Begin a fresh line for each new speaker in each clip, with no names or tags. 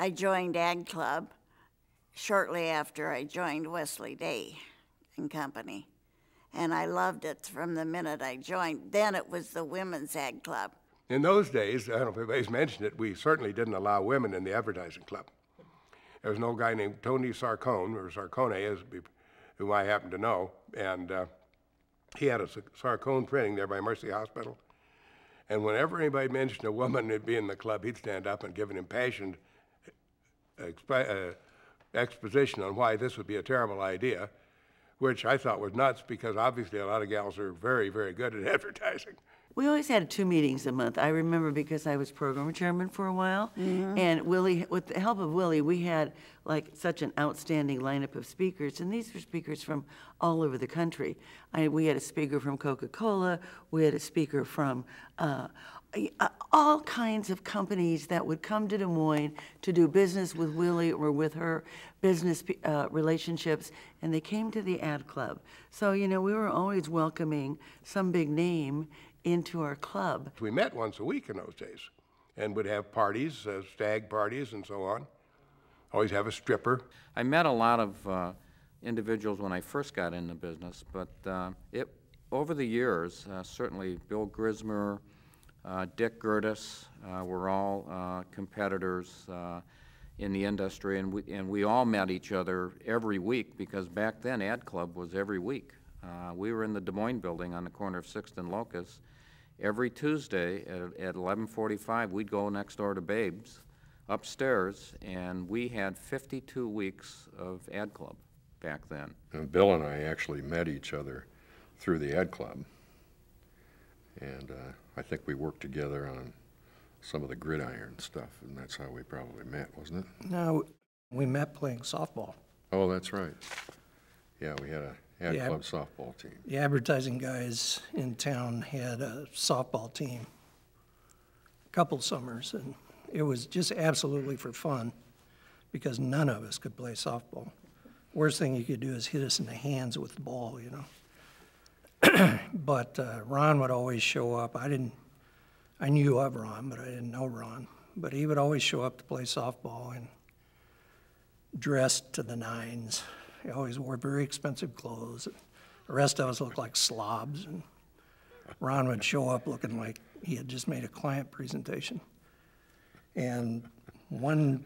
I joined Ag Club shortly after I joined Wesley Day and Company. And I loved it from the minute I joined. Then it was the Women's Ag Club.
In those days, I don't know if anybody's mentioned it, we certainly didn't allow women in the advertising club. There was an old guy named Tony Sarcone, or Sarcone, who I happen to know, and he had a Sarcone printing there by Mercy Hospital. And whenever anybody mentioned a woman would be in the club, he'd stand up and give an impassioned exposition on why this would be a terrible idea, which I thought was nuts because obviously a lot of gals are very, very good at advertising.
We always had 2 meetings a month. I remember because I was program chairman for a while, and Willie, with the help of Willie, we had like such an outstanding lineup of speakers, and these were speakers from all over the country. We had a speaker from Coca-Cola, we had a speaker from all kinds of companies that would come to Des Moines to do business with Willie or with her business relationships, and they came to the ad club. So, you know, we were always welcoming some big name into our club.
We met once a week in those days and would have parties, stag parties and so on. Always have a stripper.
I met a lot of individuals when I first got in the business, but over the years, certainly Bill Grismer, Dick Gertis were all competitors in the industry, and we all met each other every week because back then Ad Club was every week. We were in the Des Moines building on the corner of 6th and Locust. Every Tuesday at 11:45, we'd go next door to Babe's upstairs, and we had 52 weeks of Ad Club back then.
And Bill and I actually met each other through the Ad Club, and I think we worked together on some of the gridiron stuff, and that's how we probably met, wasn't it?
No, we met playing softball.
Oh, that's right. Yeah, we had a Ad Club softball team.
The advertising guys in town had a softball team a couple summers, and it was just absolutely for fun because none of us could play softball. Worst thing you could do is hit us in the hands with the ball, you know. But Ron would always show up. I knew of Ron, but I didn't know Ron. But he would always show up to play softball and dressed to the nines. He always wore very expensive clothes. The rest of us looked like slobs, and Ron would show up looking like he had just made a client presentation. And one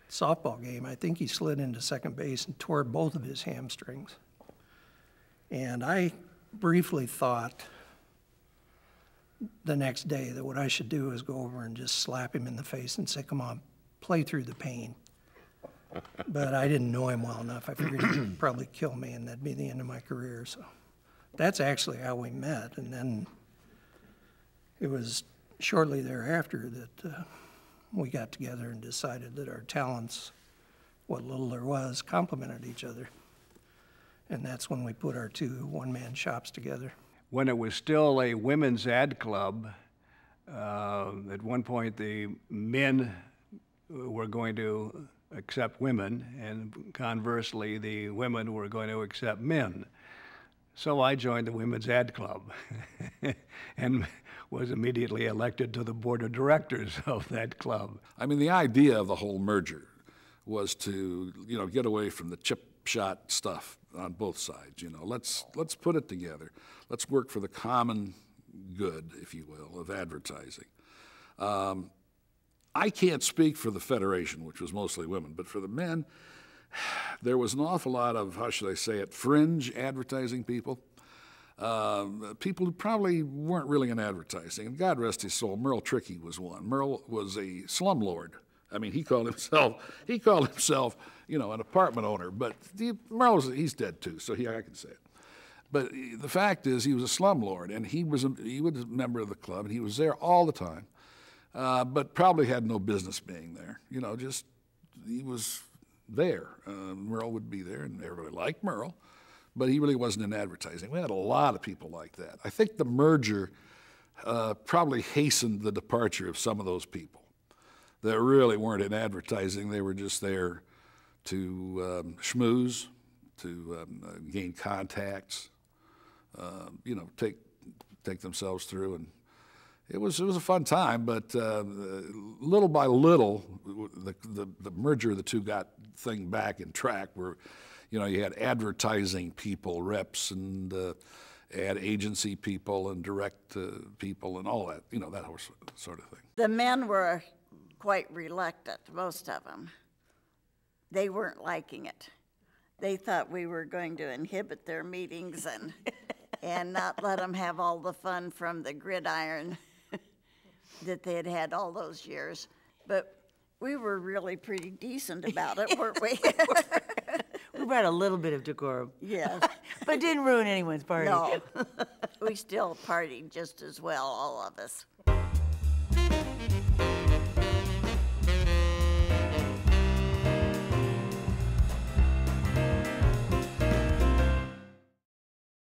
softball game, I think he slid into second base and tore both of his hamstrings. And I briefly thought the next day that what I should do is go over and just slap him in the face and say, come on, play through the pain. But I didn't know him well enough. I figured he'd probably kill me and that'd be the end of my career. So that's actually how we met. And then it was shortly thereafter that we got together and decided that our talents, what little there was, complemented each other. And that's when we put our 2 one-man shops together.
When it was still a women's ad club, at one point the men were going to accept women, and conversely, the women were going to accept men. So I joined the Women's Ad Club and was immediately elected to the board of directors of that club.
I mean, the idea of the whole merger was to, you know, get away from the chip shot stuff on both sides. You know, let's put it together. Let's work for the common good, if you will, of advertising. I can't speak for the Federation, which was mostly women, but for the men, there was an awful lot of, how should I say it, fringe advertising people. People who probably weren't really in advertising. And God rest his soul, Merle Trickey was one. Merle was a slumlord. I mean, he called himself, you know, an apartment owner. But he's dead too, so I can say it. But the fact is, he was a slumlord, and he was a member of the club, and he was there all the time. But probably had no business being there. You know, just he was there. Merle would be there, and everybody liked Merle, but he really wasn't in advertising. We had a lot of people like that. I think the merger probably hastened the departure of some of those people that really weren't in advertising. They were just there to schmooze, to gain contacts, you know, take themselves through it was a fun time, but little by little, the merger of the two got thing back in track where, you know, you had advertising people, reps, and ad agency people and direct people and all that, you know, that whole sort of thing.
The men were quite reluctant, most of them. They weren't liking it. They thought we were going to inhibit their meetings and not let them have all the fun from the gridiron that they had had all those years. But we were really pretty decent about it, weren't we?
We brought a little bit of decorum.
Yeah.
But didn't ruin anyone's party.
No. We still partied just as well, all of us.